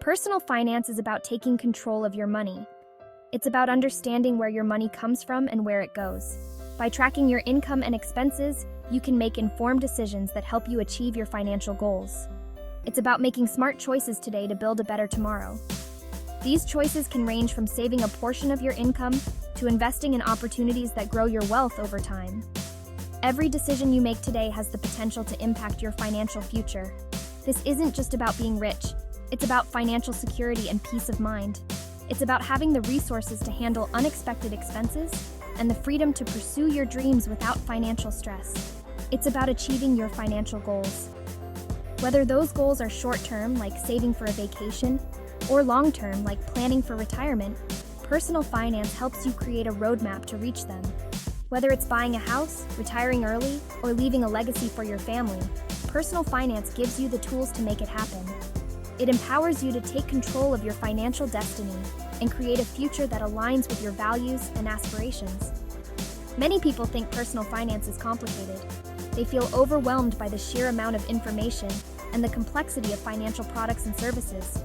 Personal finance is about taking control of your money. It's about understanding where your money comes from and where it goes. By tracking your income and expenses, you can make informed decisions that help you achieve your financial goals. It's about making smart choices today to build a better tomorrow. These choices can range from saving a portion of your income to investing in opportunities that grow your wealth over time. Every decision you make today has the potential to impact your financial future. This isn't just about being rich. It's about financial security and peace of mind. It's about having the resources to handle unexpected expenses and the freedom to pursue your dreams without financial stress. It's about achieving your financial goals. Whether those goals are short-term, like saving for a vacation, or long-term, like planning for retirement, personal finance helps you create a roadmap to reach them. Whether it's buying a house, retiring early, or leaving a legacy for your family, personal finance gives you the tools to make it happen. It empowers you to take control of your financial destiny and create a future that aligns with your values and aspirations. Many people think personal finance is complicated. They feel overwhelmed by the sheer amount of information and the complexity of financial products and services.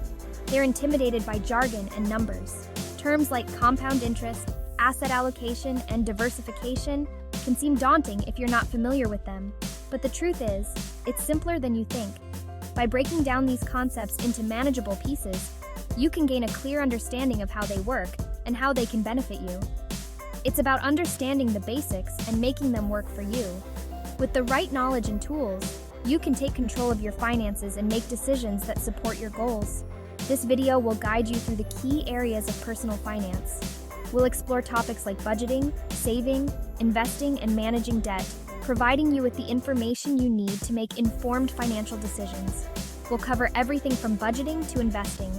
They're intimidated by jargon and numbers. Terms like compound interest, asset allocation, and diversification can seem daunting if you're not familiar with them. But the truth is, it's simpler than you think. By breaking down these concepts into manageable pieces, you can gain a clear understanding of how they work and how they can benefit you. It's about understanding the basics and making them work for you. With the right knowledge and tools, you can take control of your finances and make decisions that support your goals. This video will guide you through the key areas of personal finance. We'll explore topics like budgeting, saving, investing, and managing debt, providing you with the information you need to make informed financial decisions. We'll cover everything from budgeting to investing.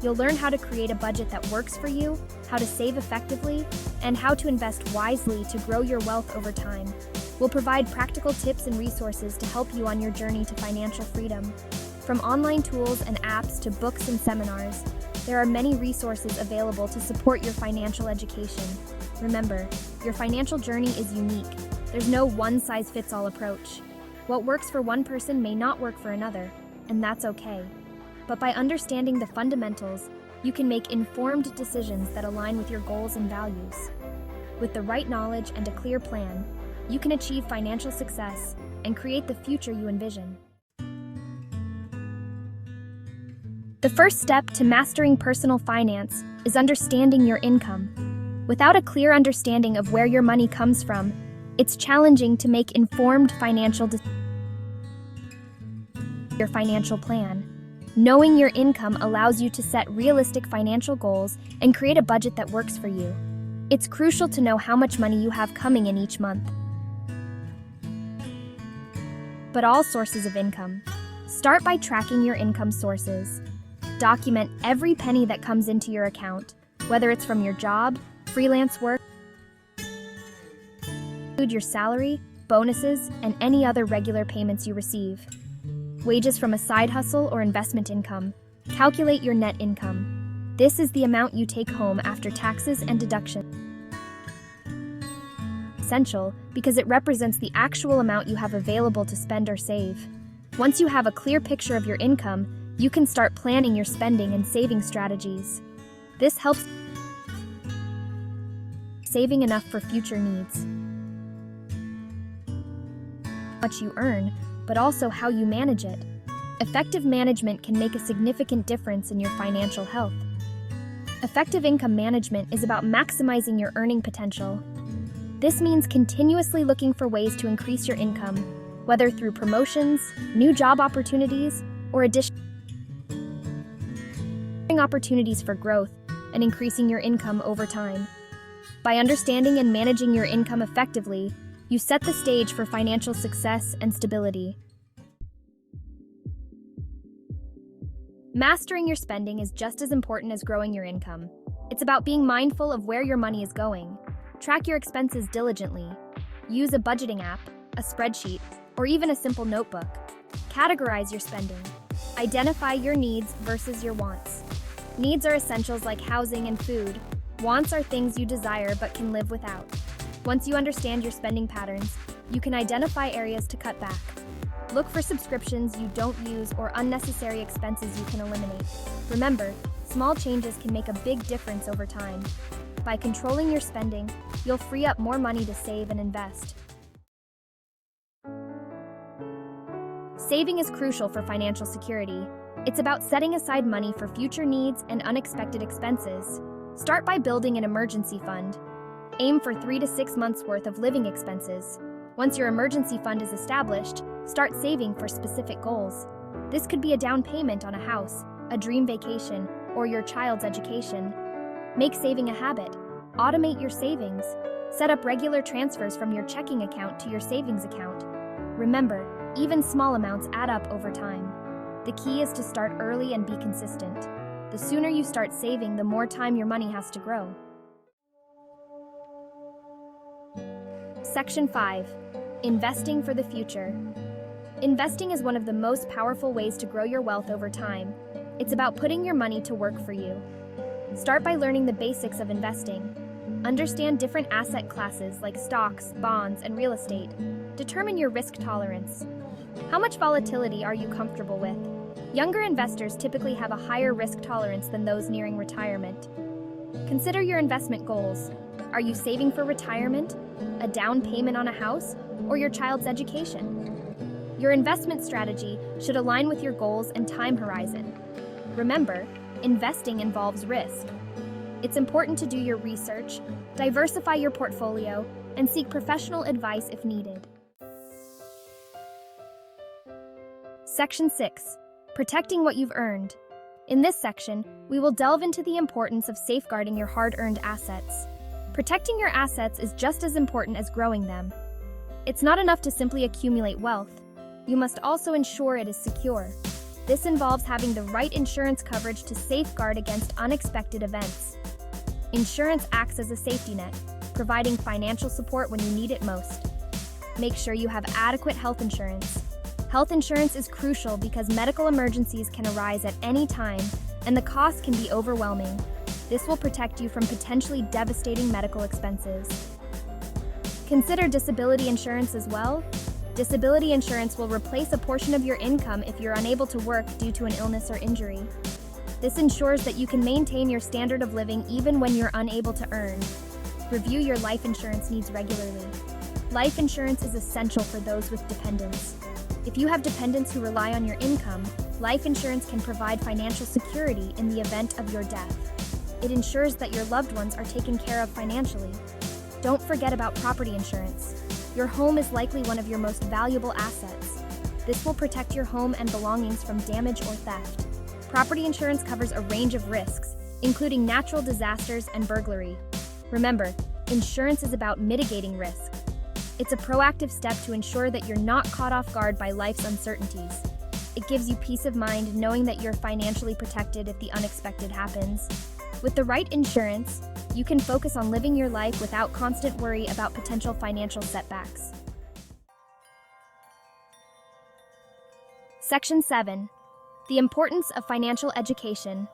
You'll learn how to create a budget that works for you, how to save effectively, and how to invest wisely to grow your wealth over time. We'll provide practical tips and resources to help you on your journey to financial freedom. From online tools and apps to books and seminars, there are many resources available to support your financial education. Remember, your financial journey is unique. There's no one-size-fits-all approach. What works for one person may not work for another, and that's okay. But by understanding the fundamentals, you can make informed decisions that align with your goals and values. With the right knowledge and a clear plan, you can achieve financial success and create the future you envision. The first step to mastering personal finance is understanding your income. Without a clear understanding of where your money comes from, it's challenging to make informed your financial plan. Knowing your income allows you to set realistic financial goals and create a budget that works for you. It's crucial to know how much money you have coming in each month. But all sources of income. Start by tracking your income sources. Document every penny that comes into your account, whether it's from your job, freelance work, include your salary, bonuses, and any other regular payments you receive. Wages from a side hustle or investment income. Calculate your net income. This is the amount you take home after taxes and deductions. Essential because it represents the actual amount you have available to spend or save. Once you have a clear picture of your income, you can start planning your spending and saving strategies. This helps saving enough for future needs. How much you earn, but also how you manage it. Effective management can make a significant difference in your financial health. Effective income management is about maximizing your earning potential. This means continuously looking for ways to increase your income, whether through promotions, new job opportunities, or additional opportunities for growth and increasing your income over time. By understanding and managing your income effectively, you set the stage for financial success and stability. Mastering your spending is just as important as growing your income. It's about being mindful of where your money is going. Track your expenses diligently. Use a budgeting app, a spreadsheet, or even a simple notebook. Categorize your spending. Identify your needs versus your wants. Needs are essentials like housing and food. Wants are things you desire but can live without. Once you understand your spending patterns, you can identify areas to cut back. Look for subscriptions you don't use or unnecessary expenses you can eliminate. Remember, small changes can make a big difference over time. By controlling your spending, you'll free up more money to save and invest. Saving is crucial for financial security. It's about setting aside money for future needs and unexpected expenses. Start by building an emergency fund. Aim for 3 to 6 months' worth of living expenses. Once your emergency fund is established, start saving for specific goals. This could be a down payment on a house, a dream vacation, or your child's education. Make saving a habit. Automate your savings. Set up regular transfers from your checking account to your savings account. Remember, even small amounts add up over time. The key is to start early and be consistent. The sooner you start saving, the more time your money has to grow. Section 5. Investing for the future. Investing is one of the most powerful ways to grow your wealth over time. It's about putting your money to work for you. Start by learning the basics of investing. Understand different asset classes like stocks, bonds, and real estate. Determine your risk tolerance. How much volatility are you comfortable with? Younger investors typically have a higher risk tolerance than those nearing retirement. Consider your investment goals. Are you saving for retirement, a down payment on a house, or your child's education? Your investment strategy should align with your goals and time horizon. Remember, investing involves risk. It's important to do your research, diversify your portfolio, and seek professional advice if needed. Section 6. Protecting what you've earned. In this section, we will delve into the importance of safeguarding your hard-earned assets. Protecting your assets is just as important as growing them. It's not enough to simply accumulate wealth. You must also ensure it is secure. This involves having the right insurance coverage to safeguard against unexpected events. Insurance acts as a safety net, providing financial support when you need it most. Make sure you have adequate health insurance. Health insurance is crucial because medical emergencies can arise at any time, and the cost can be overwhelming. This will protect you from potentially devastating medical expenses. Consider disability insurance as well. Disability insurance will replace a portion of your income if you're unable to work due to an illness or injury. This ensures that you can maintain your standard of living even when you're unable to earn. Review your life insurance needs regularly. Life insurance is essential for those with dependents. If you have dependents who rely on your income, life insurance can provide financial security in the event of your death. It ensures that your loved ones are taken care of financially. Don't forget about property insurance. Your home is likely one of your most valuable assets. This will protect your home and belongings from damage or theft. Property insurance covers a range of risks, including natural disasters and burglary. Remember, insurance is about mitigating risk. It's a proactive step to ensure that you're not caught off guard by life's uncertainties. It gives you peace of mind knowing that you're financially protected if the unexpected happens. With the right insurance, you can focus on living your life without constant worry about potential financial setbacks. Section 7. The importance of financial education.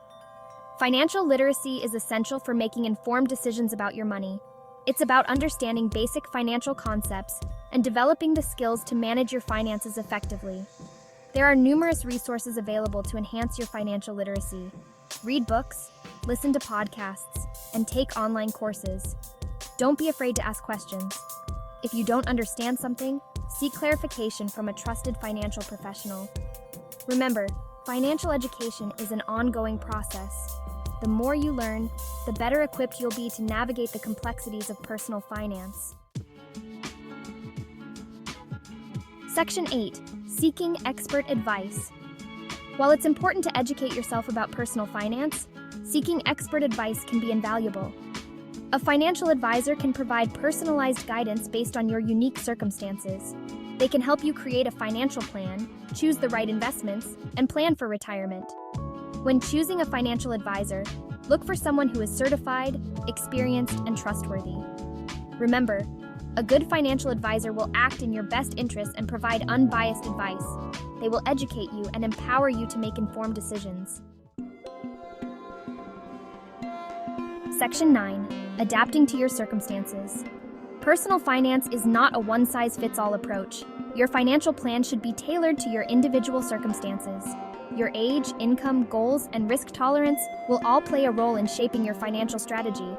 Financial literacy is essential for making informed decisions about your money. It's about understanding basic financial concepts and developing the skills to manage your finances effectively. There are numerous resources available to enhance your financial literacy. Read books, listen to podcasts, and take online courses. Don't be afraid to ask questions. If you don't understand something, seek clarification from a trusted financial professional. Remember, financial education is an ongoing process. The more you learn, the better equipped you'll be to navigate the complexities of personal finance. Section 8. Seeking expert advice. While it's important to educate yourself about personal finance, seeking expert advice can be invaluable. A financial advisor can provide personalized guidance based on your unique circumstances. They can help you create a financial plan, choose the right investments, and plan for retirement. When choosing a financial advisor, look for someone who is certified, experienced, and trustworthy. Remember, a good financial advisor will act in your best interest and provide unbiased advice. They will educate you and empower you to make informed decisions. Section 9. Adapting to your circumstances. Personal finance is not a one-size-fits-all approach. Your financial plan should be tailored to your individual circumstances. Your age, income, goals, and risk tolerance will all play a role in shaping your financial strategy.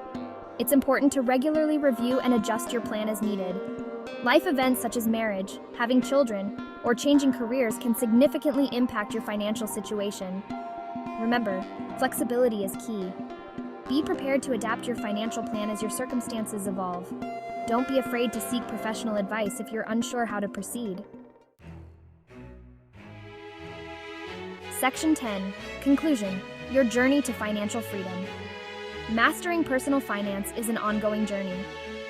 It's important to regularly review and adjust your plan as needed. Life events such as marriage, having children, or changing careers can significantly impact your financial situation. Remember, flexibility is key. Be prepared to adapt your financial plan as your circumstances evolve. Don't be afraid to seek professional advice if you're unsure how to proceed. Section 10. Conclusion. Your journey to financial freedom. Mastering personal finance is an ongoing journey.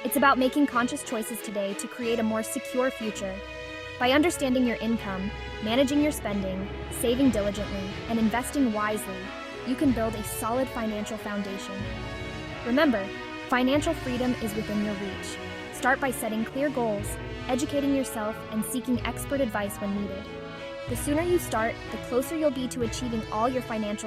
It's about making conscious choices today to create a more secure future. By understanding your income, managing your spending, saving diligently, and investing wisely, you can build a solid financial foundation. Remember, financial freedom is within your reach. Start by setting clear goals, educating yourself, and seeking expert advice when needed. The sooner you start, the closer you'll be to achieving all your financial